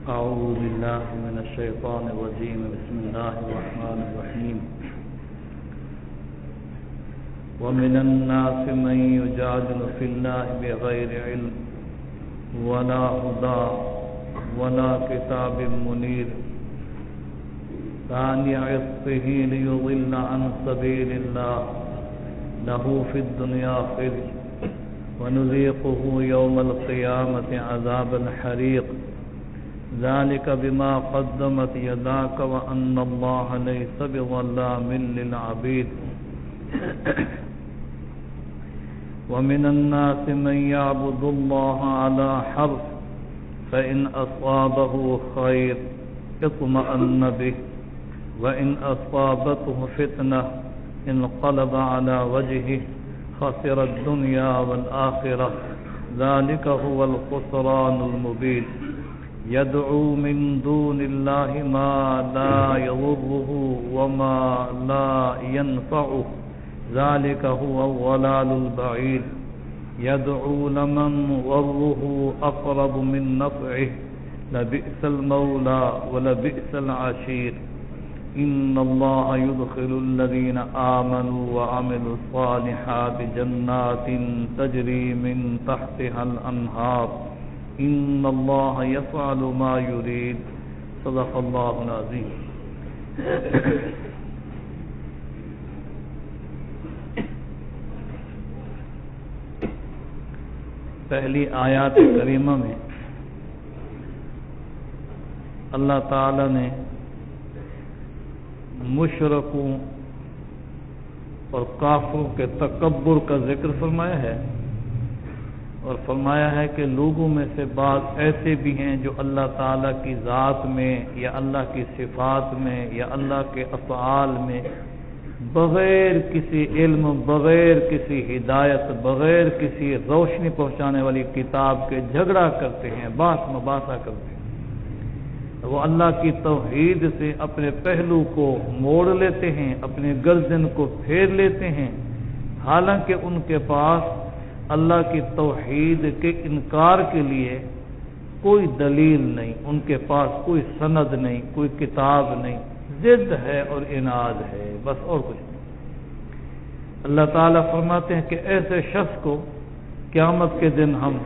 أعوذ بالله من الشيطان الرجيم. بسم الله الرحمن الرحيم. ومن الناس من يجادل في الله بغير علم ولا هدى ولا كتاب منير ثاني عطفه ليضل عن سبيل الله له في الدنيا خزي ونذيقه يوم القيامة عذاب الحريق ذلك بما قدمت يداك وأن الله ليس بظلام للعبيد. ومن الناس من يعبد الله على حرف فإن أصابه خير اطمأن به وإن أصابته فتنة انقلب على وجهه خسر الدنيا والآخرة ذلك هو الخسران المبين. يدعو من دون الله ما لا يضره وما لا ينفعه ذلك هو الضلال البعيد. يدعو لمن ضره أقرب من نفعه لبئس المولى ولبئس العشير. إن الله يدخل الذين آمنوا وعملوا الصالحات جنات تجري من تحتها الأنهار إن الله يفعل ما يريد. صدق الله العظيم. پہلی آیات کریمہ میں اللہ تعالی نے مشرکوں اور کافروں کے تکبر کا ذکر فرمایا ہے اور فرمایا ہے کہ لوگوں میں سے بعض ایسے بھی ہیں جو اللہ تعالیٰ کی ذات میں یا اللہ کی صفات میں یا اللہ کے افعال میں بغیر کسی علم، بغیر کسی ہدایت، بغیر کسی روشنی پہنچانے والی کتاب کے جھگڑا کرتے ہیں، بحث مباحثہ کرتے ہیں. وہ اللہ کی توحید سے اپنے پہلو کو موڑ لیتے ہیں، اپنے گردن کو پھیر لیتے ہیں، حالانکہ ان کے پاس اللہ کی توحید کے انکار کے لیے کوئی دلیل نہیں، ان کے پاس کوئی سند نہیں، کوئی کتاب نہیں، ضد ہے اور عناد ہے، بس اور کچھ نہیں. اللہ تعالیٰ فرماتے ہیں کہ ایسے شخص کو قیامت کے دن ہم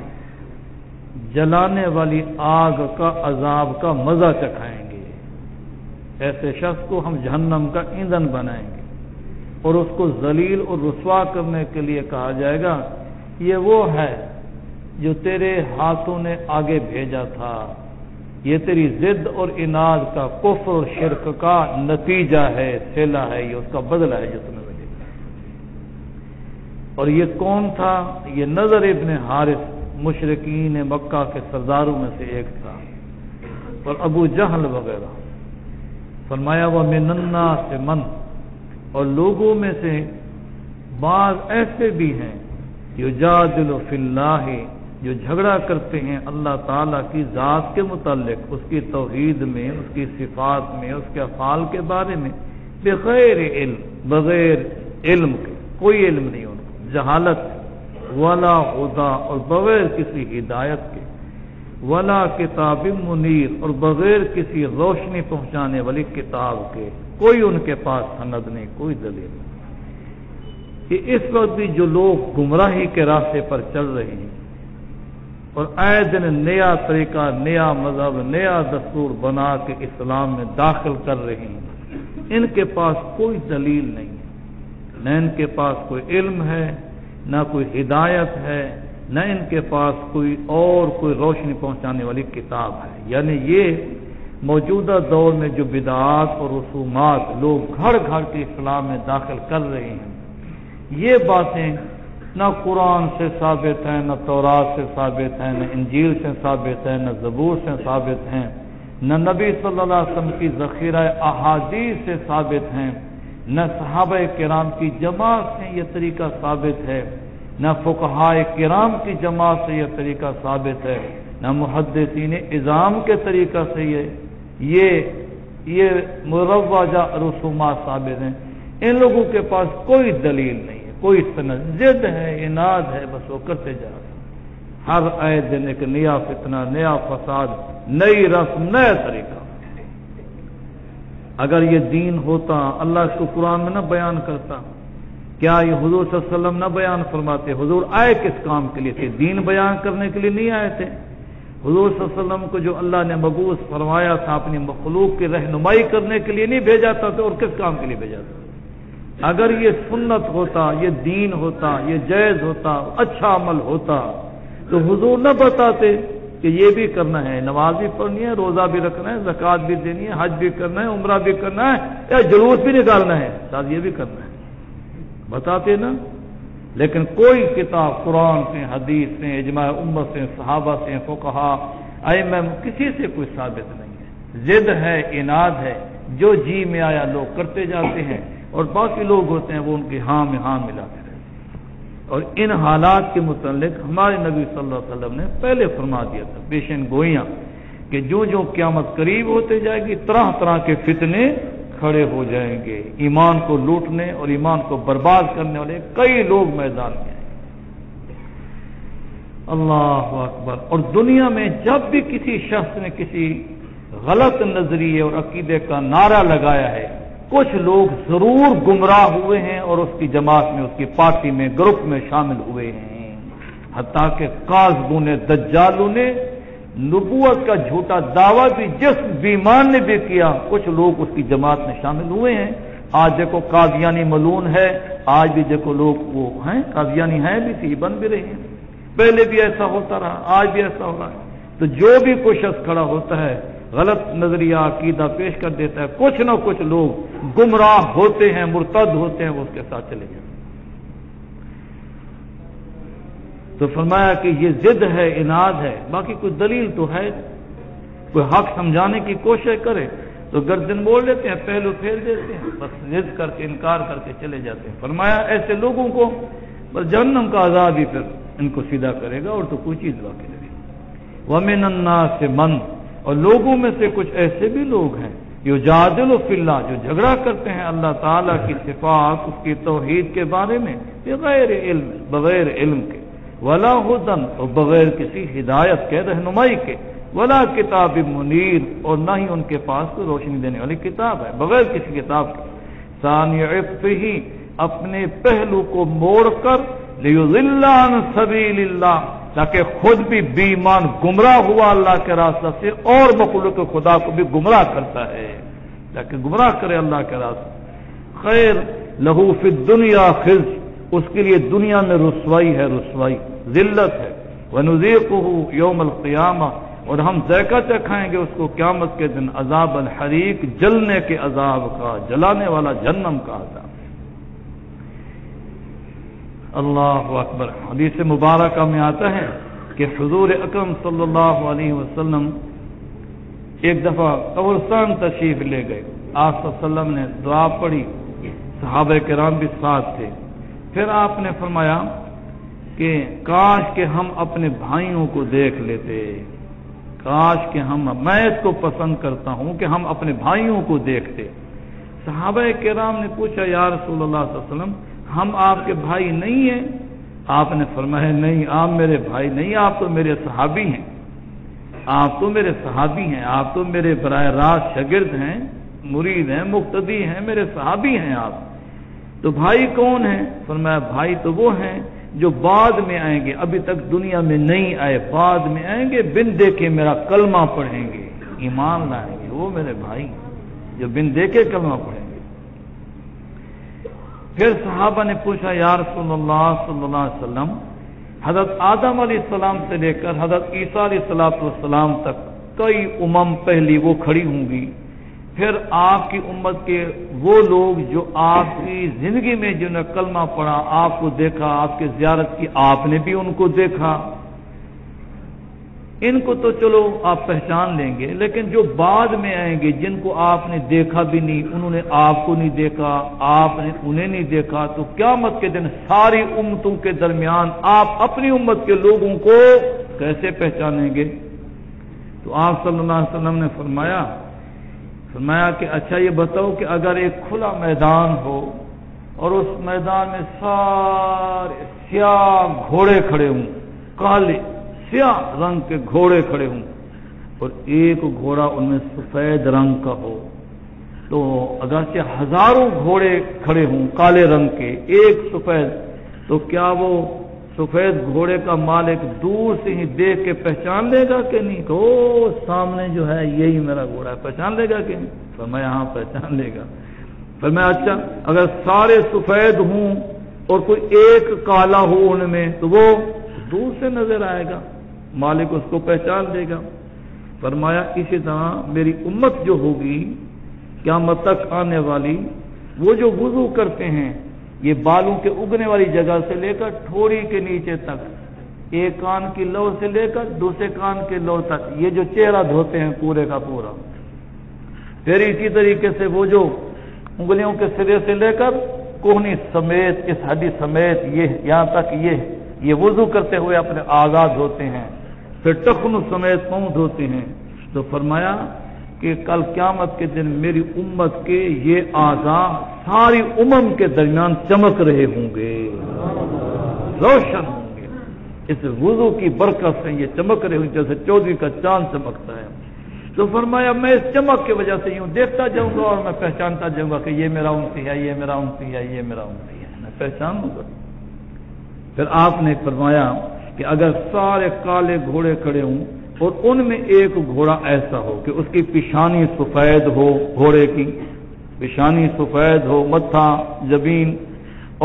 جلانے والی آگ کا عذاب کا مزہ چکھائیں گے. ایسے شخص کو ہم جہنم کا ایندھن بنائیں گے اور اس کو ذلیل اور رسوا کرنے کے لیے کہا جائے گا یہ وہ ہے جو تیرے ہاتھوں نے آگے بھیجا تھا، یہ تیری ضد اور عناد کا، کفر اور شرک کا نتیجہ ہے، صلہ ہے، یہ اس کا بدلہ ہے جو تمہیں ملے گا. اور یہ کون تھا؟ یہ نضر ابن حارث مشرکین مکہ کے سرداروں میں سے ایک تھا، اور ابو جہل وغیرہ. فرمایا وَمِنَ النَّاسِ مَنْ، اور لوگوں میں سے بعض ایسے بھی ہیں یجادل فی اللہ، جو جھگڑا کرتے ہیں اللہ تعالیٰ کی ذات کے متعلق، اس کی توحید میں، اس کی صفات میں، اس کے افعال کے بارے میں، بغیر علم، بغیر علم کے، کوئی علم نہیں ان کو، جہالت، ولا ہدی، اور بغیر کسی ہدایت کے، ولا کتاب منیر، اور بغیر کسی روشنی پہنچانے والی کتاب کے، کوئی ان کے پاس سند نہیں، کوئی دلیل نہیں. کہ اس وقت بھی جو لوگ گمراہی کے راستے پر چل رہے ہیں اور آئے دن نیا طریقہ، نیا مذہب، نیا دستور بنا کے اسلام میں داخل کر رہے ہیں، ان کے پاس کوئی دلیل نہیں ہے، نہ ان کے پاس کوئی علم ہے، نہ کوئی ہدایت ہے، نہ ان کے پاس کوئی روشنی پہنچانے والی کتاب ہے. یعنی یہ موجودہ دور میں جو بدعات اور رسومات لوگ گھر گھر کے اسلام میں داخل کر رہے ہیں، یہ باتیں نہ قرآن سے ثابت ہیں، نہ تورات سے ثابت ہیں، نہ انجیل سے ثابت ہیں، نہ زبور سے ثابت ہیں، نہ نبی صلی اللہ علیہ وسلم کی ذخیرہ احادیث سے ثابت ہیں، نہ صحابہ کرام کی جماعت سے یہ طریقہ ثابت ہے، نہ فقہائے کرام کی جماعت سے یہ طریقہ ثابت ہے، نہ محدثین اعظام کے طریقہ سے یہ مروجہ رسومات ثابت ہیں. ان لوگوں کے پاس کوئی دلیل نہیں ہے، کوئی سند، ضد ہے، عناد ہے، بس وہ کرتے جا رہے ہیں. ہر آئے دن ایک نیا فتنہ، نیا فساد نئی رسم، نیا طریقہ۔ اگر یہ دین ہوتا اللہ اس کو قرآن میں نہ بیان کرتا، کیا یہ حضور صلی اللہ علیہ وسلم نہ بیان فرماتے؟ حضور آئے کس کام کے لیے تھے؟ دین بیان کرنے کے لیے نہیں آئے تھے۔ حضور صلی اللہ علیہ وسلم کو جو اللہ نے مبعوث فرمایا تھا اپنی مخلوق کی رہنمائی کرنے کے لیے نہیں بھیجا تھا، تو اور کس کام کے لیے بھیجا تھا؟ اگر یہ سنت ہوتا، یہ دین ہوتا، یہ جائز ہوتا، اچھا عمل ہوتا، تو حضور نہ بتاتے کہ یہ بھی کرنا ہے، نماز بھی پڑھنی ہے، روزہ بھی رکھنا ہے، زکوٰۃ بھی دینی ہے، حج بھی کرنا ہے، عمرہ بھی کرنا ہے، یا جلوس بھی نکالنا ہے، ساتھ یہ بھی کرنا ہے، بتاتے نا۔ لیکن کوئی کتاب قرآن سے، حدیث سے، اجماع امت سے، صحابہ سے، فقہا، ائمہ، کسی سے کوئی ثابت نہیں ہے۔ ضد ہے، عناد ہے، جو جی میں آیا لوگ کرتے جاتے ہیں، اور باقی لوگ ہوتے ہیں وہ ان کی ہاں میں ہاں ملاتے رہتے ہیں۔ اور ان حالات کے متعلق ہمارے نبی صلی اللہ علیہ وسلم نے پہلے فرما دیا تھا پیشن گوئیاں کہ جو قیامت قریب ہوتے جائے گی، طرح طرح کے فتنے کھڑے ہو جائیں گے، ایمان کو لوٹنے اور ایمان کو برباد کرنے والے کئی لوگ میدان میں آئیں گے۔ اللہ اکبر۔ اور دنیا میں جب بھی کسی شخص نے کسی غلط نظریے اور عقیدے کا نعرہ لگایا ہے، کچھ لوگ ضرور گمراہ ہوئے ہیں اور اس کی جماعت میں، اس کی پارٹی میں، گروپ میں شامل ہوئے ہیں۔ حتیٰ کہ کاذبوں نے، دجالوں نے نبوت کا جھوٹا دعویٰ بھی جس بیمان نے بھی کیا، کچھ لوگ اس کی جماعت میں شامل ہوئے ہیں۔ آج دیکھو قادیانی ملعون ہے، آج بھی دیکھو لوگ وہ ہیں، قادیانی ہیں بھی تھی، بن بھی رہے ہیں، پہلے بھی ایسا ہوتا رہا، آج بھی ایسا ہو رہا ہے۔ تو جو بھی کوئی شخص کھڑا ہوتا ہے، غلط نظریہ عقیدہ پیش کر دیتا ہے، کچھ نہ کچھ لوگ گمراہ ہوتے ہیں، مرتد ہوتے ہیں، وہ اس کے ساتھ چلے جاتے ہیں۔ تو فرمایا کہ یہ ضد ہے، عناد ہے، باقی کوئی دلیل تو ہے، کوئی حق سمجھانے کی کوشش کرے تو گردن موڑ لیتے ہیں، پہلو پھیر دیتے ہیں، بس ضد کر کے، انکار کر کے چلے جاتے ہیں۔ فرمایا ایسے لوگوں کو بس جہنم کا عذاب ہی پھر ان کو سیدھا کرے گا، اور تو کوئی چیز باقی نہیں۔ وَمِنَ النَّاسِ مَن، اور لوگوں میں سے کچھ ایسے بھی لوگ ہیں یجادل فی اللہ، جو جھگڑا کرتے ہیں اللہ تعالیٰ کی صفات، اس کی توحید کے بارے میں، بغیر علم، بغیر علم کے، ولا ہدن، اور بغیر کسی ہدایت کے، رہنمائی کے، ولا کتاب منیر، اور نہ ہی ان کے پاس کوئی روشنی دینے والی کتاب ہے، بغیر کسی کتاب کے۔ ثانی عطفہ، اپنے پہلو کو موڑ کر، لیضل عن سبیل اللہ، تاکہ خود بھی بے ایمان گمراہ ہوا اللہ کے راستہ سے، اور مخلوق خدا کو بھی گمراہ کرتا ہے، تاکہ گمراہ کرے اللہ کے راستے۔ خیر لہو فی الدنیا خزي، اس کے لیے دنیا میں رسوائی ہے، رسوائی، ذلت ہے۔ ونذیقہ یوم القیامہ، اور ہم ذائقہ چکھائیں گے اس کو قیامت کے دن عذاب الحریق، جلنے کے عذاب کا، جلانے والا جہنم کا عذاب۔ اللہ اکبر۔ حدیث مبارکہ میں آتا ہے کہ حضور اکرم صلی اللہ علیہ وسلم ایک دفعہ قبرستان تشریف لے گئے، آپ صلی اللہ علیہ وسلم نے دعا پڑھی، صحابہ کرام بھی ساتھ تھے۔ پھر آپ نے فرمایا کہ کاش کہ ہم اپنے بھائیوں کو دیکھ لیتے، کاش کہ میں اس کو پسند کرتا ہوں کہ ہم اپنے بھائیوں کو دیکھتے۔ صحابہ کرام نے پوچھا یا رسول اللہ صلی اللہ علیہ وسلم، ہم آپ کے بھائی نہیں ہیں؟ آپ نے فرمایا نہیں، آپ میرے بھائی نہیں، آپ تو میرے صحابی ہیں، آپ تو میرے صحابی ہیں، آپ تو میرے براہ راست شاگرد ہیں، مرید ہیں، مقتدی ہیں، میرے صحابی ہیں آپ۔ تو بھائی کون ہیں؟ فرمایا بھائی تو وہ ہیں جو بعد میں آئیں گے، ابھی تک دنیا میں نہیں آئے، بعد میں آئیں گے، بن دیکھے میرا کلمہ پڑھیں گے، ایمان لائیں گے، وہ میرے بھائی جو بن دیکھے کلمہ پڑھیں گے۔ پھر صحابہ نے پوچھا یا رسول اللہ صلی اللہ علیہ وسلم، حضرت آدم علیہ السلام سے لے کر حضرت عیسیٰ علیہ السلام تک کئی پہلی وہ کھڑی ہوں گی، پھر آپ کی امت کے وہ لوگ جو آپ کی زندگی میں جنہوں نے کلمہ پڑھا، آپ کو دیکھا، آپ کی زیارت کی، آپ نے بھی ان کو دیکھا، ان کو تو چلو آپ پہچان لیں گے، لیکن جو بعد میں آئیں گے جن کو آپ نے دیکھا بھی نہیں، انہوں نے آپ کو نہیں دیکھا، آپ نے انہیں نہیں دیکھا، تو قیامت کے دن ساری امتوں کے درمیان آپ اپنی امت کے لوگوں کو کیسے پہچانیں گے؟ تو آپ صلی اللہ علیہ وسلم نے فرمایا کہ اچھا یہ بتاؤ کہ اگر ایک کھلا میدان ہو اور اس میدان میں سارے سیاہ گھوڑے کھڑے ہوں، کالے سیاہ رنگ کے گھوڑے کھڑے ہوں، اور ایک گھوڑا ان میں سفید رنگ کا ہو، تو اگرچہ ہزاروں گھوڑے کھڑے ہوں کالے رنگ کے، ایک سفید، تو کیا وہ سفید گھوڑے کا مالک دور سے ہی دیکھ کے پہچان لے گا کہ نہیں؟ کہ او سامنے جو ہے یہی میرا گھوڑا ہے، پہچان لے گا کہ نہیں؟ فرمایا ہاں پہچان لے گا۔ فرمایا اچھا اگر سارے سفید ہوں اور کوئی ایک کالا ہو ان میں، تو وہ دور سے نظر آئے گا، مالک اس کو پہچان لے گا۔ فرمایا اسی طرح میری امت جو ہوگی قیامت تک آنے والی، وہ جو وضو کرتے ہیں یہ بالوں کے اگنے والی جگہ سے لے کر ٹھوڑی کے نیچے تک، ایک کان کی لو سے لے کر دوسرے کان کے لو تک، یہ جو چہرہ دھوتے ہیں پورے کا پورا، پھر اسی طریقے سے وہ جو انگلیوں کے سرے سے لے کر کوہنی سمیت، اس ہڈی سمیت، یہ یہاں تک یہ وضو کرتے ہوئے اپنے آغاز ہوتے ہیں، پھر ٹخنوں سمیت پاؤں دھوتے ہیں۔ تو فرمایا کہ کل قیامت کے دن میری امت کے یہ اعضاء ساری امم کے درمیان چمک رہے ہوں گے، روشن ہوں گے، اس وضو کی برکت سے یہ چمک رہے ہوں گے جیسے چودھری کا چاند چمکتا ہے۔ تو فرمایا میں اس چمک کی وجہ سے یوں دیکھتا جاؤں گا اور میں پہچانتا جاؤں گا کہ یہ میرا امتی ہے، یہ میرا امتی ہے، یہ میرا امتی ہے، میں پہچان لوں گا۔ پھر آپ نے فرمایا کہ اگر سارے کالے گھوڑے کھڑے ہوں اور ان میں ایک گھوڑا ایسا ہو کہ اس کی پیشانی سفید ہو، گھوڑے کی پیشانی سفید ہو، متھا، جبین،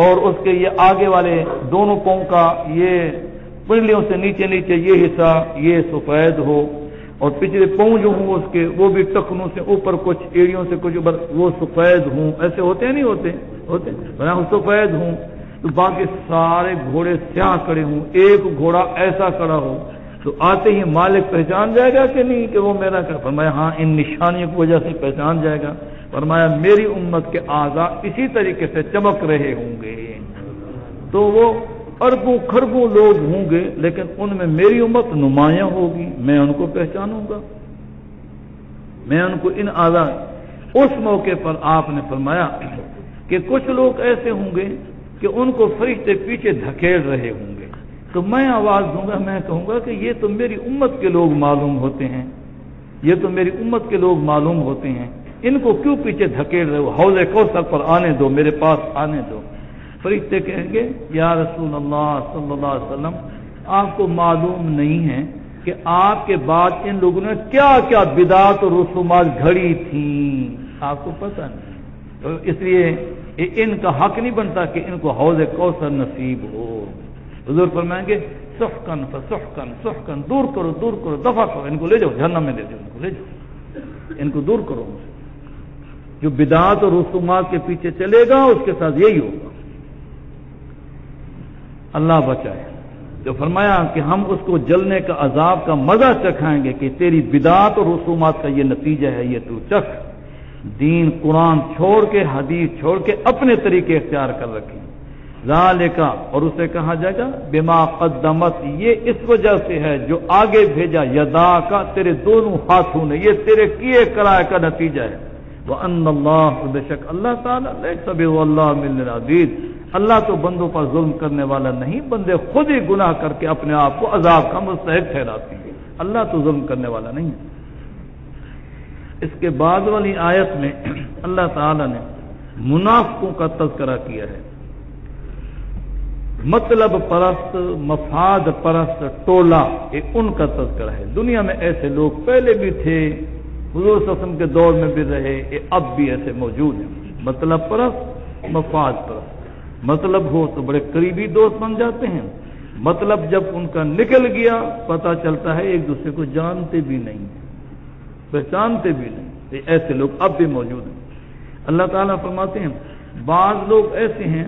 اور اس کے یہ آگے والے دونوں پاؤں کا یہ پنڈلیوں سے نیچے نیچے یہ حصہ یہ سفید ہو، اور پچھلے پاؤں جو ہوں اس کے وہ بھی ٹخنوں سے اوپر کچھ ایڑیوں سے کچھ اوپر وہ سفید ہوں، ایسے ہوتے ہیں نہیں ہوتے سفید ہوں، تو باقی سارے گھوڑے سیاہ کھڑے ہوں، ایک گھوڑا ایسا کھڑا ہو، تو آتے ہی مالک پہچان جائے گا کہ نہیں کہ وہ میرا کیا؟ فرمایا ہاں ان نشانیوں کی وجہ سے پہچان جائے گا۔ فرمایا میری امت کے اعضاء اسی طریقے سے چمک رہے ہوں گے، تو وہ اربوں خربوں لوگ ہوں گے لیکن ان میں میری امت نمایاں ہوگی، میں ان کو پہچانوں گا، میں ان کو ان اعضاء۔ اس موقع پر آپ نے فرمایا کہ کچھ لوگ ایسے ہوں گے کہ ان کو فرشتے پیچھے دھکیل رہے ہوں گے، تو میں آواز دوں گا، میں کہوں گا کہ یہ تو میری امت کے لوگ معلوم ہوتے ہیں، یہ تو میری امت کے لوگ معلوم ہوتے ہیں، ان کو کیوں پیچھے دھکیل رہے ہو؟ حوض کوثر پر آنے دو، میرے پاس آنے دو۔ فرشتے کہیں گے یا رسول اللہ صلی اللہ علیہ وسلم آپ کو معلوم نہیں ہے کہ آپ کے بعد ان لوگوں نے کیا کیا بدعات اور رسومات گھڑی تھیں، آپ کو پتہ نہیں، تو اس لیے ان کا حق نہیں بنتا کہ ان کو حوض کوثر نصیب ہو۔ حضور فرمائیں گے سحقن فسحقن سحقن، دور کرو دور کرو، دفع کرو، ان کو لے جاؤ جہنم میں، لے جاؤ ان کو، لے جاؤ ان کو دور کرو۔ جو بدعات اور رسومات کے پیچھے چلے گا اس کے ساتھ یہی ہوگا، اللہ بچائے۔ جو فرمایا کہ ہم اس کو جلنے کا عذاب کا مزہ چکھائیں گے کہ تیری بدعات اور رسومات کا یہ نتیجہ ہے، یہ تو چکھ۔ دین قرآن چھوڑ کے، حدیث چھوڑ کے اپنے طریقے اختیار کر رکھیں، ذالک، اور اسے کہا جائے گا بما قدمت، یہ اس وجہ سے ہے جو آگے بھیجا، یدا کا، تیرے دونوں ہاتھوں نے، یہ تیرے کیے کرائے کا نتیجہ ہے۔ وَأَنَّ اللَّهَ، بے شک اللہ تعالیٰ، لَيْسَ بِظَلَّامٍ لِّلْعَبِيدِ، اللہ تو بندوں پر ظلم کرنے والا نہیں، بندے خود ہی گناہ کر کے اپنے آپ کو عذاب کا مستحق ٹھہراتے ہیں، اللہ تو ظلم کرنے والا نہیں ہے۔ اس کے بعد والی آیت میں اللہ تعالیٰ نے منافقوں کا تذکرہ کیا ہے، مطلب پرست، مفاد پرست ٹولہ، ایک ان کا تذکرہ ہے۔ دنیا میں ایسے لوگ پہلے بھی تھے، حضور صلی اللہ علیہ وسلم کے دور میں بھی رہے، اب بھی ایسے موجود ہیں، مطلب پرست، مفاد پرست۔ مطلب ہو تو بڑے قریبی دوست بن جاتے ہیں، مطلب جب ان کا نکل گیا پتہ چلتا ہے ایک دوسرے کو جانتے بھی نہیں، پہچانتے بھی نہیں، ایسے لوگ اب بھی موجود ہیں۔ اللہ تعالیٰ فرماتے ہیں بعض لوگ ایسے ہیں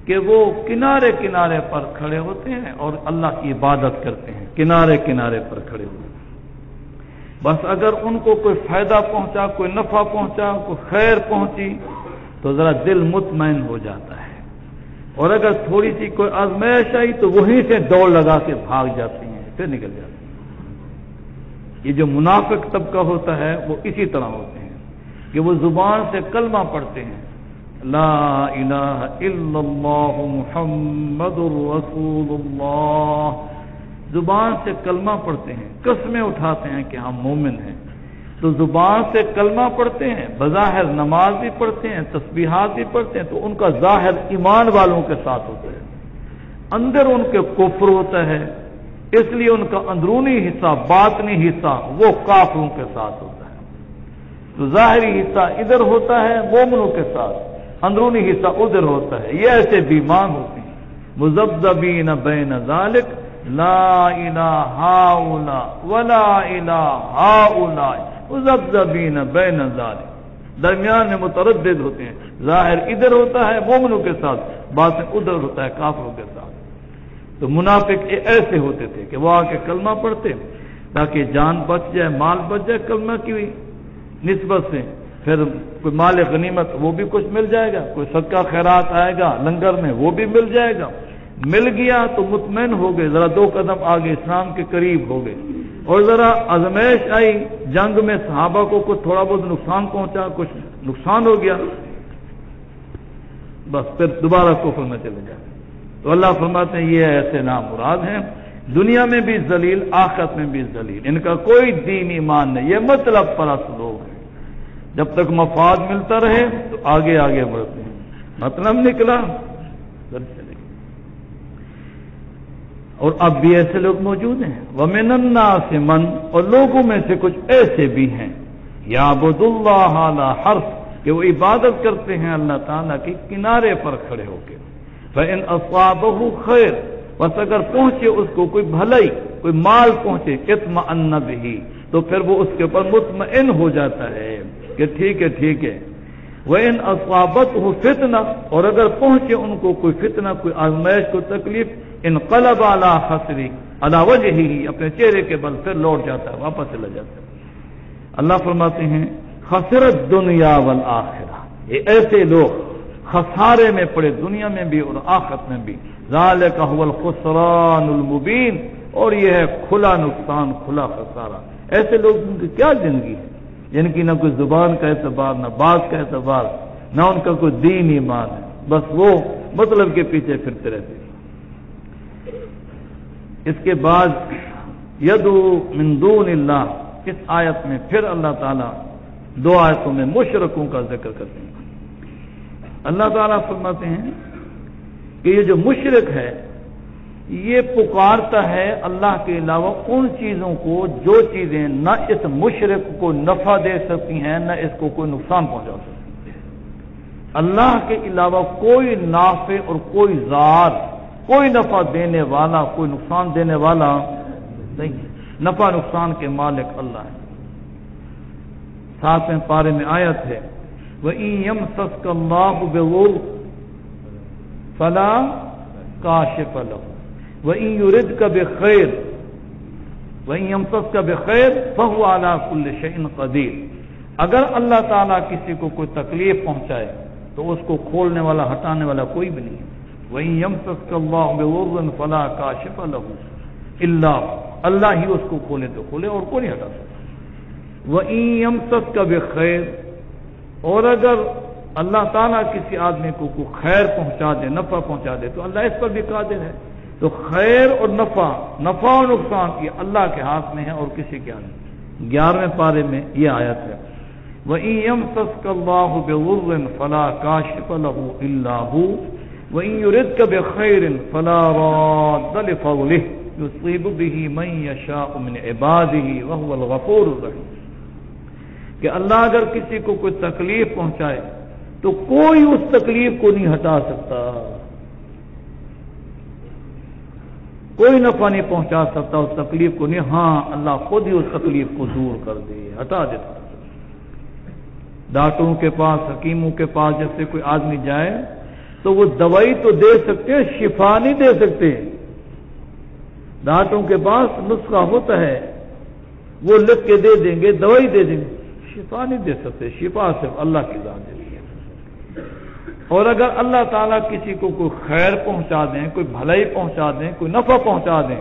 کہ وہ کنارے کنارے پر کھڑے ہوتے ہیں اور اللہ کی عبادت کرتے ہیں، کنارے کنارے پر کھڑے ہوتے ہیں، بس اگر ان کو کوئی فائدہ پہنچا، کوئی نفع پہنچا، کوئی خیر پہنچی تو ذرا دل مطمئن ہو جاتا ہے، اور اگر تھوڑی سی کوئی آزمائش آئی تو وہیں سے دوڑ لگا کے بھاگ جاتی ہیں، پھر نکل جاتی ہیں۔ یہ جو منافق طبقہ ہوتا ہے وہ اسی طرح ہوتے ہیں کہ وہ زبان سے کلمہ پڑھتے ہیں، لا الہ الا اللہ محمد رسول اللہ، زبان سے کلمہ پڑھتے ہیں، قسمیں اٹھاتے ہیں کہ ہم مومن ہیں، تو زبان سے کلمہ پڑھتے ہیں، بظاہر نماز بھی پڑھتے ہیں، تسبیحات بھی پڑھتے ہیں، تو ان کا ظاہر ایمان والوں کے ساتھ ہوتا ہے، اندر ان کے کفر ہوتا ہے، اس لیے ان کا اندرونی حصہ، باطنی حصہ وہ کافروں کے ساتھ ہوتا ہے۔ تو ظاہری حصہ ادھر ہوتا ہے مومنوں کے ساتھ، اندرونی حصہ ادھر ہوتا ہے، یہ ایسے بیمان ہوتے ہیں، مذبذبین بین ذالک لا الہ ہاؤلاء ولا الہ ہاؤلاء مذبذبین بین ذالک، درمیان میں متردد ہوتے ہیں، ظاہر ادھر ہوتا ہے مومنوں کے ساتھ، باطن ادھر ہوتا ہے کافروں کے ساتھ۔ تو منافق ایسے ہوتے تھے کہ وہ آ کے کلمہ پڑھتے تاکہ جان بچ جائے، مال بچ جائے کلمہ کی نسبت سے، پھر کوئی مال غنیمت وہ بھی کچھ مل جائے گا، کوئی صدقہ خیرات آئے گا لنگر میں وہ بھی مل جائے گا، مل گیا تو مطمئن ہو گئے، ذرا 2 قدم آگے اسلام کے قریب ہو گئے، اور ذرا آزمائش آئی جنگ میں، صحابہ کو کچھ تھوڑا بہت نقصان پہنچا، کچھ نقصان ہو گیا، بس پھر دوبارہ کفر میں چلے جائیں۔ تو اللہ فرماتے ہیں یہ ایسے نامراد ہیں، دنیا میں بھی ذلیل، آخرت میں بھی ذلیل، ان کا کوئی دین ایمان نہیں، یہ مطلب پرست لوگ ہیں، جب تک مفاد ملتا رہے تو آگے آگے بڑھتے ہیں، مطلب نکلا چلے گئے۔ اور اب بھی ایسے لوگ موجود ہیں، وَمِنَ النَّاسِ مَنْ، اور لوگوں میں سے کچھ ایسے بھی ہیں، يَعْبُدُ اللَّهَ عَلَى حَرْفٍ، کہ وہ عبادت کرتے ہیں اللہ تعالیٰ کے کنارے پر کھڑے ہو کے، فَإِنْ أَصَابَهُ خَيْرٌ، بس اگر پہنچے اس کو کوئی بھلائی، کوئی مال پہنچے، اطمأن بہ، تو پھر وہ اس کے اوپر مطمئن ہو جاتا ہے کہ ٹھیک ہے ٹھیک ہے، وَإِنْ أَصَابَتْهُ فِتْنَةٌ، اور اگر پہنچے ان کو کوئی فتنہ، کوئی آزمائش، کوئی تکلیف، انقلب علی خسری، علی وجہہ، اپنے چہرے کے بل پھر لوٹ جاتا ہے، واپس چلا جاتا ہے۔ اللہ فرماتے ہیں خسرت دنیا والآخرہ، یہ ایسے لوگ خسارے میں پڑے دنیا میں بھی اور آخرت میں بھی، ذالک هو الخسران المبین، اور یہ ہے کھلا نقصان، کھلا خسارہ۔ ایسے لوگوں کی کیا زندگی ہے جن کی نہ کوئی زبان کا اعتبار، نہ بات کا اعتبار، نہ ان کا کوئی دین ایمان ہے، بس وہ مطلب کے پیچھے پھرتے رہتے ہیں۔ اس کے بعد یدعو من دون اللہ، اس آیت میں پھر اللہ تعالیٰ 2 آیتوں میں مشرکوں کا ذکر کرتے ہیں۔ اللہ تعالیٰ فرماتے ہیں کہ یہ جو مشرک ہے یہ پکارتا ہے اللہ کے علاوہ ان چیزوں کو جو چیزیں نہ اس مشرک کو نفع دے سکتی ہیں نہ اس کو کوئی نقصان پہنچا سکتی ہیں۔ اللہ کے علاوہ کوئی نافع اور کوئی ذات، کوئی نفع دینے والا، کوئی نقصان دینے والا نہیں ہے، نفع نقصان کے مالک اللہ ہے۔ 7ویں پارے میں آیت ہے وَإِن يَمْسَسْكَ اللَّهُ بِضُرٍّ فَلَا كَاشِفَ لَهُ وَإِن يُرِدْكَ بِخَيْرٍ وَإِن يَمْسَسْكَ بِخَيْرٍ فَهُوَ عَلَى كُلِّ شَيْءٍ قَدِيرٌ، اگر اللہ تعالیٰ کسی کو کوئی تکلیف پہنچائے تو اس کو کھولنے والا، ہٹانے والا کوئی بھی نہیں ہے۔ وَإِن يَمْسَسْكَ اللَّهُ بِضُرٍّ فَلَا كَاشِفَ لَهُ إِلَّا هُوَ، اللہ ہی اس کو کھولے تو کھولے اور کوئی نہیں ہٹا سکتا۔ وَإِن يَمْسَسْكَ بِخَيْرٍ، اور اگر اللہ تعالیٰ کسی آدمی کو کوئی خیر پہنچا دے، نفع پہنچا دے، تو اللہ اس پر بھی قادر ہے۔ تو خیر اور نفع، نفع اور نقصان یہ اللہ کے ہاتھ میں ہے اور کسی کے ہاتھ نہیں۔ 11ویں پارے میں یہ آیت ہے وَإِن يَمْسَسْكَ اللَّهُ بِضُرٍّ فَلَا كَاشِفَ لَهُ إِلَّا هُوَ وَإِن يُرِدْكَ بِخَيْرٍ فَلَا رَادَّ لِفَضْلِهِ يُصِيبُ بِهِ مَن يَشَاءُ مِنْ عِبَادِهِ وَهُوَ الْغَفُورُ الرَّحِيمُ، کہ اللہ اگر کسی کو کوئی تکلیف پہنچائے تو کوئی اس تکلیف کو نہیں ہٹا سکتا، کوئی نفع نہیں پہنچا سکتا اس تکلیف کو نہیں، ہاں اللہ خود ہی اس تکلیف کو دور کر دے، ہٹا دیتا۔ ڈاکٹروں کے پاس، حکیموں کے پاس جیسے کوئی آدمی جائے تو وہ دوائی تو دے سکتے ہیں، شفا نہیں دے سکتے۔ ڈاکٹروں کے پاس نسخہ ہوتا ہے، وہ لکھ کے دے دیں گے، دوائی دے دیں گے، شفا نہیں دے سکتے، شفا صرف اللہ کی ذات دیتی ہے۔ اور اگر اللہ تعالیٰ کسی کو کوئی خیر پہنچا دیں، کوئی بھلائی پہنچا دیں، کوئی نفع پہنچا دیں،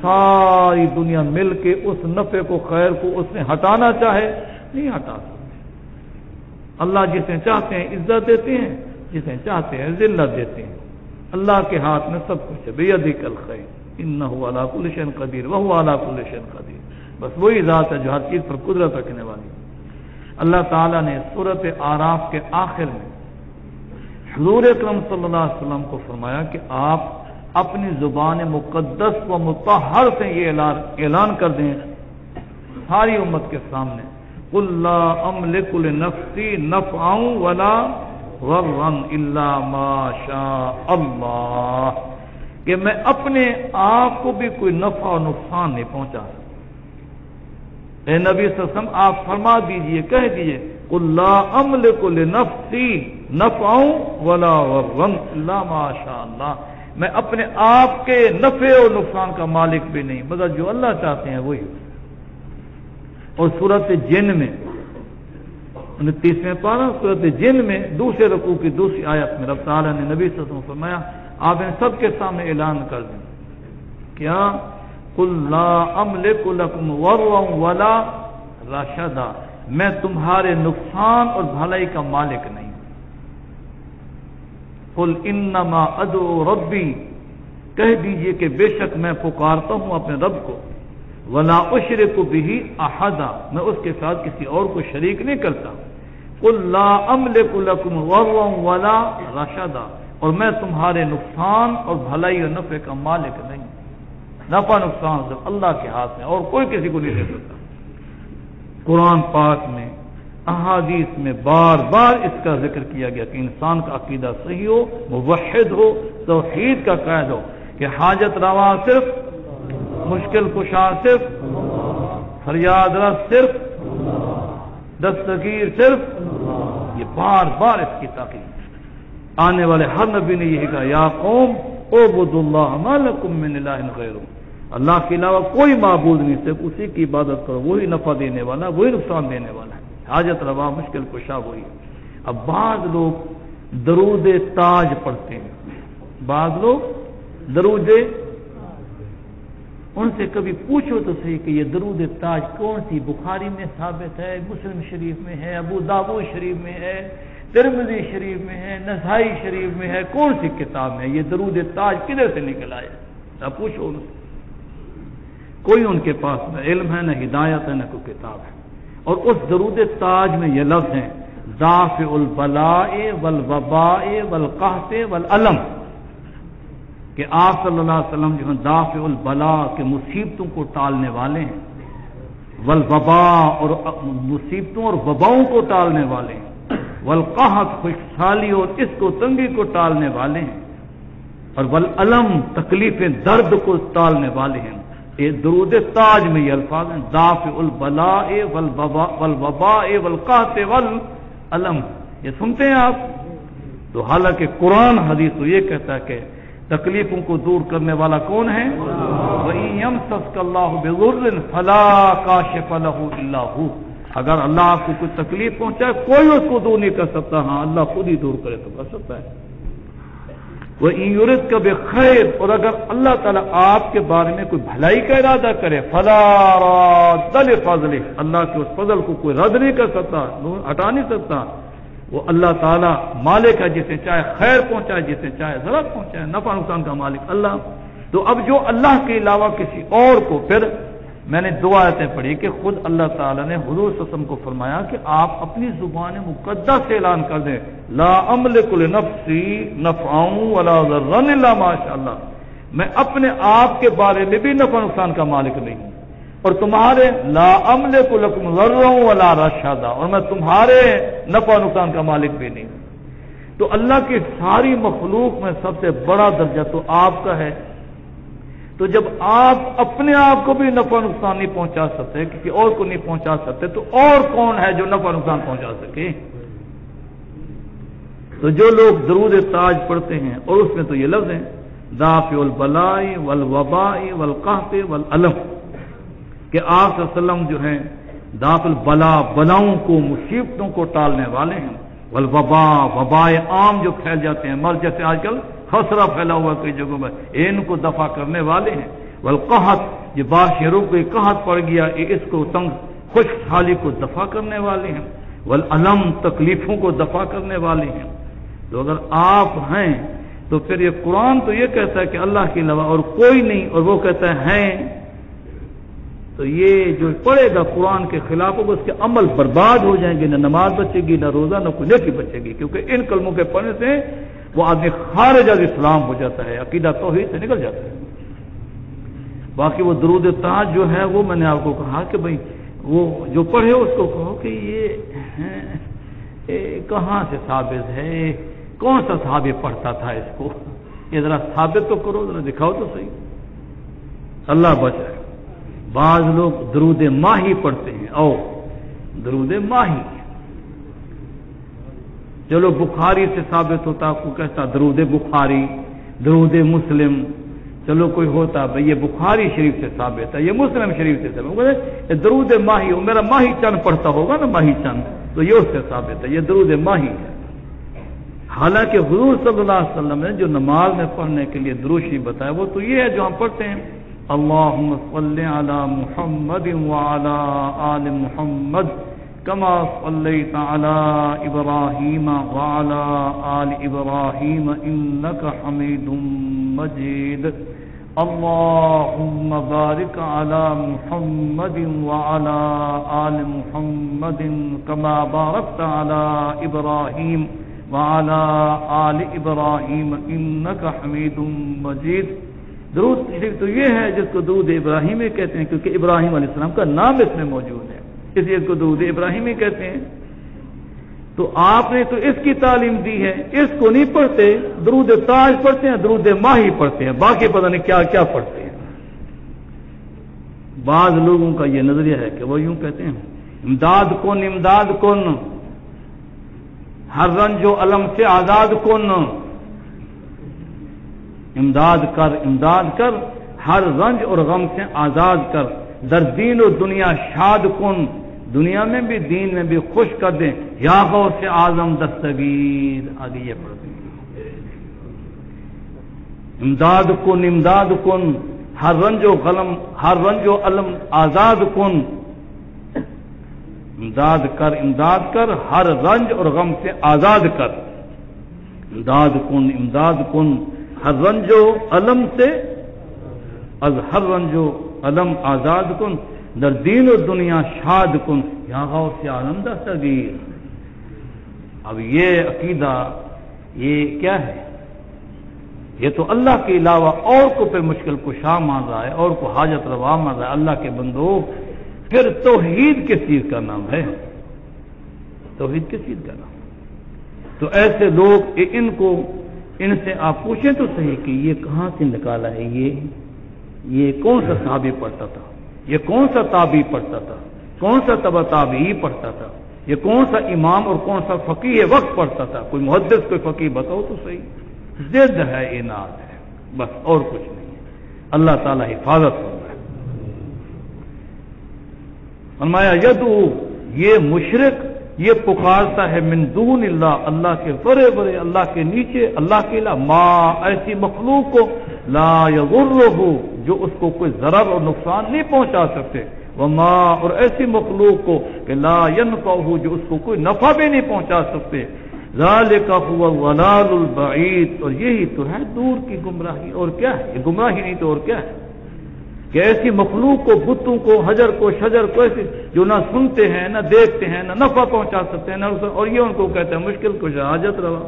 ساری دنیا مل کے اس نفع کو، خیر کو اس نے ہٹانا چاہے نہیں ہٹا سکتے۔ اللہ جسے چاہتے ہیں عزت دیتے ہیں، جسے چاہتے ہیں ذلت دیتے ہیں، اللہ کے ہاتھ میں سب کچھ ہے، بیدک الخیر، انہ علی کل شیء قدیر وہو علی کل شیء قدیر. بس وہی ذات ہے جو ہر چیز پر قدرت رکھنے والی. اللہ تعالیٰ نے سورۃ اعراف کے آخر میں حضور اکرم صلی اللہ علیہ وسلم کو فرمایا کہ آپ اپنی زبان مقدس و مطہر سے یہ اعلان کر دیں ساری امت کے سامنے، قل لا املک لنفسی نفعا ولا ضرا الا ما شاء اللہ، کہ میں اپنے آپ کو بھی کوئی نفع اور نقصان نہیں پہنچا سکتا. اے نبی صلی اللہ علیہ وسلم آپ فرما دیجئے، کہہ دیجئے قل لا املک لنفسی نفعا ولا ضرا الا ما شاء اللہ، میں اپنے آپ کے نفع اور نقصان کا مالک بھی نہیں مگر جو اللہ چاہتے ہیں وہی. اور سورۃ جن میں 29ویں پارہ سورۃ جن میں دوسرے رکوع کی دوسری آیت میں رب تعالیٰ نے نبی صلی اللہ علیہ وسلم فرمایا آپ ان سب کے سامنے اعلان کر دیں کیا قل لا املک لکم ضرا ولا رشدا، میں تمہارے نقصان اور بھلائی کا مالک نہیں. قل انما ادعو ربی، کہہ دیجئے کہ بے شک میں پکارتا ہوں اپنے رب کو، ولا اشرک بہ احدا، میں اس کے ساتھ کسی اور کو شریک نہیں کرتا. قل لا املک لکم ضرا ولا رشدا، اور میں تمہارے نقصان اور بھلائی اور نفع کا مالک نہیں. نفع نقصان صرف اللہ کے ہاتھ میں اور کوئی کسی کو نہیں دے سکتا. قرآن پاک میں احادیث میں بار بار اس کا ذکر کیا گیا کہ انسان کا عقیدہ صحیح ہو، موحد ہو، توحید کا قائد ہو، کہ حاجت روا صرف، مشکل کشا صرف، فریاد رس صرف، دستگیر صرف. یہ بار بار اس کی تاکید. آنے والے ہر نبی نے یہی کہا یا قوم اعبدوا اللہ ما لکم من الہ غیرہ، اللہ کے علاوہ کوئی معبود نہیں، صرف اسی کی عبادت کرو، وہی نفع دینے والا، وہی نقصان دینے والا ہے، حاجت روا مشکل کشا وہی. اب بعض لوگ درود تاج پڑھتے ہیں، بعض لوگ درود، ان سے کبھی پوچھو تو صحیح کہ یہ درود تاج کون سی بخاری میں ثابت ہے، مسلم شریف میں ہے، ابو داؤد شریف میں ہے، ترمذی شریف میں ہے، نسائی شریف میں ہے، کون سی کتاب میں یہ درود تاج کدھر سے نکل آیا؟ نہ پوچھو ان سے، کوئی ان کے پاس نہ علم ہے، نہ ہدایت ہے، نہ کوئی کتاب ہے. اور اس درود تاج میں یہ لفظ ہیں دافع البلاء والوباء والقحط والالم، کہ آپ صلی اللہ علیہ وسلم جو ہیں دافع البلاء کے مصیبتوں کو ٹالنے والے ہیں، والوباء اور مصیبتوں اور وباؤں کو ٹالنے والے ہیں، والقحط خشکسالی اور اس کو تنگی کو ٹالنے والے ہیں، اور والالم تکلیف درد کو ٹالنے والے ہیں. یہ درود تاج میں یہ الفاظ ہیں دافع البلاء والوباء والقحط والالم. یہ سنتے ہیں آپ تو حالانکہ قرآن حدیث تو یہ کہتا ہے کہ تکلیفوں کو دور کرنے والا کون ہے؟ وَإِن يَمْسَسْكَ اللَّهُ بِضُرٍّ فَلَا كَاشِفَ لَهُ إِلَّا هُوَ، اگر اللہ آپ کو کوئی تکلیف پہنچائے کوئی اس کو دور نہیں کر سکتا، ہاں اللہ خود ہی دور کرے تو کر سکتا ہے. وَإِن يُرِدْكَ بِخَيْرٍ، اور اگر اللہ تعالیٰ آپ کے بارے میں کوئی بھلائی کا ارادہ کرے فَلَا رَادَّ لِفَضْلِهِ، اللہ کے اس فضل کو کوئی رد نہیں کر سکتا، ہٹا نہیں سکتا. وہ اللہ تعالیٰ مالک ہے، جسے چاہے خیر پہنچائے، جسے چاہے ضرر پہنچائے، نفع نقصان کا مالک اللہ. تو اب جو اللہ کے علاوہ کسی اور کو، پھر میں نے دو آیتیں پڑھی کہ خود اللہ تعالیٰ نے حضور صلی اللہ علیہ وسلم کو فرمایا کہ آپ اپنی زبان مقدس سے اعلان کر دیں لا املک لنفسی نفعا ولا ضرا الا ما شاء اللہ، میں اپنے آپ کے بارے میں بھی نفع نقصان کا مالک نہیں ہوں، اور تمہارے لا املک لکم ضرا ولا رشدا، اور میں تمہارے نفع نقصان کا مالک بھی نہیں ہوں. تو اللہ کی ساری مخلوق میں سب سے بڑا درجہ تو آپ کا ہے. تو جب آپ اپنے آپ کو بھی نفع نقصان نہیں پہنچا سکتے، کسی اور کو نہیں پہنچا سکتے، تو اور کون ہے جو نفع نقصان پہنچا سکے؟ تو جو لوگ درود تاج پڑھتے ہیں اور اس میں تو یہ لفظ ہیں دافع البلاء والوباء والقحط والالم، کہ آپ صلی اللہ علیہ وسلم جو ہیں دافع البلاء بلاؤں کو مصیبتوں کو ٹالنے والے ہیں، والوباء وبائے عام جو پھیل جاتے ہیں، مرض جیسے آج کل خسرہ پھیلا ہوا کئی جگہوں میں، ان کو دفع کرنے والے ہیں. والقحط، یہ بارش رک گئی، قحط پڑ گیا، اس کو تنگ خشک سالی کو دفع کرنے والے ہیں. والالم، تکلیفوں کو دفع کرنے والے ہیں. تو اگر آپ ہیں تو پھر یہ قرآن تو یہ کہتا ہے کہ اللہ کے علاوہ اور کوئی نہیں، اور وہ کہتا ہے ہیں، تو یہ جو پڑھے گا قرآن کے خلاف ہوگا، اس کے عمل برباد ہو جائیں گے، نہ نماز بچے گی، نہ روزہ، نہ کوئی نیکی بچے گی، کیونکہ ان کلموں کے پڑھنے سے وہ آدمی خارج از اسلام ہو جاتا ہے، عقیدہ توحید سے نکل جاتا ہے۔ باقی وہ درود تاج جو ہے وہ میں نے آپ کو کہا کہ بھئی وہ جو پڑھے اس کو کہو کہ یہ کہاں سے ثابت ہے، کون سا صحابی پڑھتا تھا اس کو، یہ ذرا ثابت تو کرو، ذرا دکھاؤ تو صحیح۔ اللہ بچائے، بعض لوگ درود ماہی پڑھتے ہیں، او درود ماہی، چلو بخاری سے ثابت ہوتا، کو کہتا درود بخاری، درود مسلم، چلو کوئی ہوتا بھئی یہ بخاری شریف سے ثابت ہے، یہ مسلم شریف سے ثابت ہے، یہ درود ماہی، میرا ماہی چند پڑھتا ہوگا نا، ماہی چند، تو یہ اس سے ثابت ہے، یہ درود ماہی ہے۔ حالانکہ حضور صلی اللہ علیہ وسلم نے جو نماز میں پڑھنے کے لیے درود شریف بتایا وہ تو یہ ہے جو ہم پڑھتے ہیں، اللہم صلی علی محمد وعلی آل محمد کما صلیت علی ابراہیم وعلی آل ابراہیم انک حمید مجید، اللہم بارک علی محمد وعلی آل محمد کما بارکت علی ابراہیم وعلی آل ابراہیم انک حمید مجید۔ درود شریف تو یہ ہے جس کو درود ابراہیمی کہتے ہیں، کیونکہ ابراہیم علیہ السلام کا نام اس میں موجود ہے، اس لیے اس کو درود ابراہیمی کہتے ہیں۔ تو آپ نے تو اس کی تعلیم دی ہے، اس کو نہیں پڑھتے، درود تاج پڑھتے ہیں، درود ماہی پڑھتے ہیں، باقی پتہ نہیں کیا کیا پڑھتے ہیں۔ بعض لوگوں کا یہ نظریہ ہے کہ وہ یوں کہتے ہیں امداد کن امداد کن، ہر رنج و علم سے آزاد کن، امداد کر امداد کر، ہر رنج اور غم سے آزاد کر، در دین و دنیا شاد کن، دنیا میں بھی دین میں بھی خوش کر دیں، یا غوث اعظم دستگیر، آگے یہ پڑھ دیں، امداد کن ہر رنج و غلم ہر رنج و علم آزاد کن، امداد کر ہر رنج اور غم سے آزاد کر، امداد کن ہر رنج و علم سے از ہر رنج و علم آزاد کن، در دین و دنیا شاد کن، یا غوث عالم دستگیر۔ اب یہ عقیدہ یہ کیا ہے؟ یہ تو اللہ کے علاوہ اور کو پہ مشکل کشا مان رہا ہے، اور کو حاجت روا مان رہا ہے۔ اللہ کے بندو، پھر توحید کس چیز کا نام ہے؟ توحید کس چیز کا نام؟ تو ایسے لوگ ان سے آپ پوچھیں تو صحیح کہ یہ کہاں سے نکالا ہے، یہ کون سا صحابی پڑھتا تھا، یہ کون سا تابعی پڑھتا تھا، کون سا تبع تابعی پڑھتا تھا، یہ کون سا امام اور کون سا فقیہ وقت پڑھتا تھا، کوئی محدث کوئی فقیہ بتاؤ تو صحیح۔ ضد ہے، اناد ہے، بس اور کچھ نہیں ہے۔ اللہ تعالی حفاظت ہوتا ہے۔ فرمایا یدعو، یہ مشرک یہ پکارتا ہے من دون اللہ، اللہ کے بڑے بڑے، اللہ کے نیچے، اللہ کے علاوہ، ما ایسی مخلوق کو لا یضرہ، جو اس کو کوئی ضرر اور نقصان نہیں پہنچا سکتے، وما اور ایسی مخلوق کو کہ لا ینفعہ، جو اس کو کوئی نفع بھی نہیں پہنچا سکتے، ذالک هو الضلال البعید، اور یہی تو ہے دور کی گمراہی، اور کیا ہے؟ یہ گمراہی نہیں تو اور کیا ہے کہ ایسی مخلوق کو، بتوں کو، حجر کو، شجر کو، ایسی جو نہ سنتے ہیں نہ دیکھتے ہیں نہ نفع پہنچا سکتے ہیں نہ، اور یہ ان کو کہتے ہیں مشکل کشا، حاجت روا۔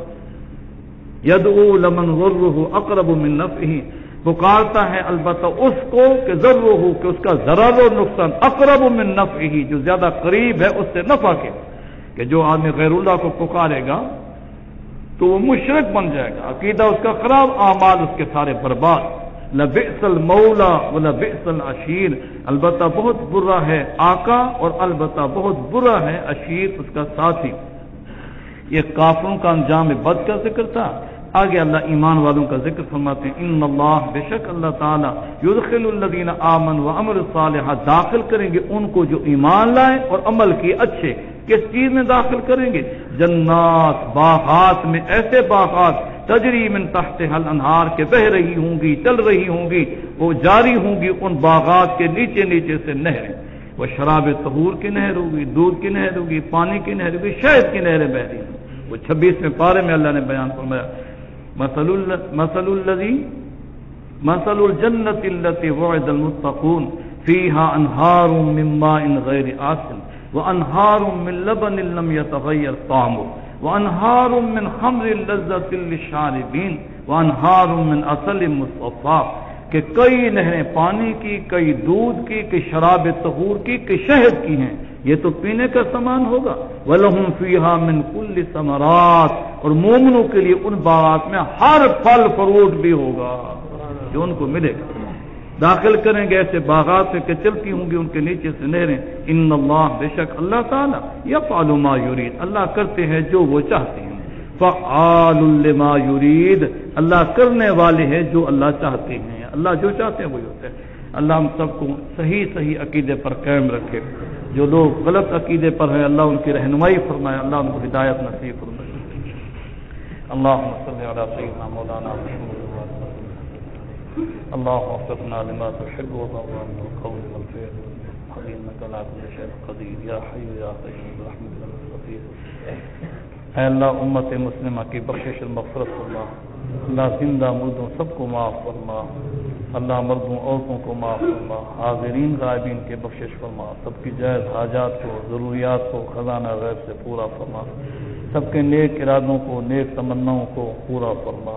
یدعو لمن ضرہ اقرب من نفعہ، پکارتا ہے البتہ اس کو کہ ضرہ، کہ اس کا ضرر و نقصان اقرب من نفعہ، جو زیادہ قریب ہے اس سے نفع کے، کہ جو آدمی غیر اللہ کو پکارے گا تو وہ مشرک بن جائے گا، عقیدہ اس کا خراب، اعمال اس کے سارے برباد۔ لبئس المولا ولبئس العشیر، البتہ بہت برا ہے آقا، اور البتہ بہت برا ہے عشیر، اس کا ساتھی۔ یہ کافروں کا انجام بد کا ذکر تھا، آگے اللہ ایمان والوں کا ذکر فرماتے ہیں، ان اللہ، بے شک اللہ تعالیٰ، یدخل الذین آمنوا وعملوا الصالحات، داخل کریں گے ان کو جو ایمان لائے اور عمل کیے اچھے۔ کس چیز میں داخل کریں گے؟ جنات، باغات میں، ایسے باغات تجری من تحتها الانہار کے بہ رہی ہوں گی، چل رہی ہوں گی، وہ جاری ہوں گی ان باغات کے نیچے نیچے سے نہریں، وہ شراب طہور کی نہر ہوگی، دودھ کی نہر ہوگی، پانی کی نہر ہوگی، شہد کی نہریں بہ رہی ہیں۔ وہ 26ویں پارے میں اللہ نے بیان فرمایا، مثل الجنة التي وعد المتقون فيها أنهار من ماء غير آسن وأنهار من لبن لم يتغير طعمه وأنهار من خمر لذة للشاربين وأنهار من عسل مصفى کہ کئی نہریں پانی کی، کئی دودھ کی، کئی شراب طہور کی، کئی شہد کی ہیں، یہ تو پینے کا سامان ہوگا۔ وَلَهُمْ فِيهَا مِنْ كُلِّ ثَمَرَاتٍ، اور مومنوں کے لیے ان باغات میں ہر پھل فروٹ بھی ہوگا جو ان کو ملے گا۔ داخل کریں گے ایسے باغات میں کہ چلتی ہوں گی ان کے نیچے سے نہریں۔ ان اللہ، بے شک اللہ تعالیٰ، یفعل ما یرید، اللہ کرتے ہیں جو وہ چاہتے ہیں۔ فعال لما یرید، اللہ کرنے والے ہیں جو اللہ چاہتے ہیں، اللہ جو چاہتے ہیں وہی ہوتا ہے۔ اللہ ہم سب کو صحیح عقیدے پر قائم رکھے، جو لوگ غلط عقیدے پر ہیں اللہ ان کی رہنمائی فرمائے، اللہ ان کو ہدایت نصیب فرمائے۔ اللهم صل على سيدنا مولانا محمد اللهم وفقنا لما تحب وترضى من القول والفعل انك على كل شيء قدير يا حي يا قيوم برحمتك نستغيث۔ اے اللہ امت مسلمہ کی بخشش المغفرت فرما، اللہ زندہ مردوں سب کو معاف فرما، اللہ مردوں عورتوں کو معاف فرما، حاضرین غائبین کے بخشش فرما، سب کی جائز حاجات کو، ضروریات کو خزانہ غیب سے پورا فرما، سب کے نیک ارادوں کو، نیک تمناؤں کو پورا فرما۔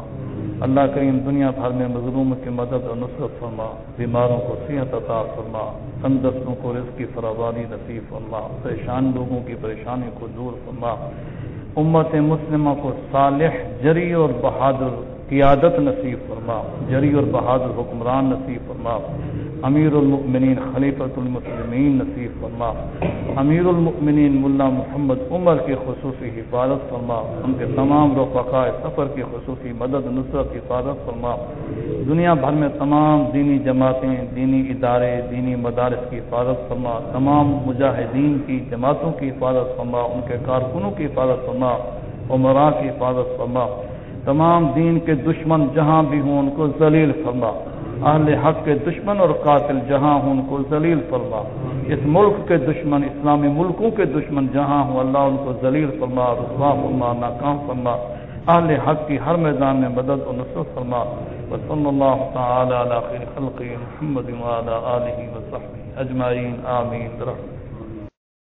اللہ کریم دنیا بھر میں مظلوموں کی مدد اور نصرت فرما، بیماروں کو صحت عطا فرما، تندرستوں کو رزق کی فراوانی نصیب فرما، پریشان لوگوں کی پریشانی کو دور فرما، امت مسلمہ کو صالح، جری اور بہادر قیادت نصیب فرما، جری اور بہادر حکمران نصیب فرما، امیر المؤمنین خلیفۃ المسلمین نصیب فرما، امیر المؤمنین ملا محمد عمر کی خصوصی حفاظت فرما، ان کے تمام رفقاء سفر کی خصوصی مدد نصرت حفاظت فرما، دنیا بھر میں تمام دینی جماعتیں، دینی ادارے، دینی مدارس کی حفاظت فرما، تمام مجاہدین کی جماعتوں کی حفاظت فرما، ان کے کارکنوں کی حفاظت فرما، عمراء کی حفاظت فرما، تمام دین کے دشمن جہاں بھی ہوں ان کو ذلیل فرما، اہل حق کے دشمن اور قاتل جہاں ہوں ان کو ذلیل فرما، اس ملک کے دشمن، اسلامی ملکوں کے دشمن جہاں ہوں اللہ ان کو ذلیل فرما، رسوا فرما، ناکام فرما، اہل حق کی ہر میدان میں مدد و نصرت فرما۔ وصلی اللہ تعالی علی خیر خلقہ محمد وعلی آلہ وصحبہ اجمعین، آمین برحمتہ۔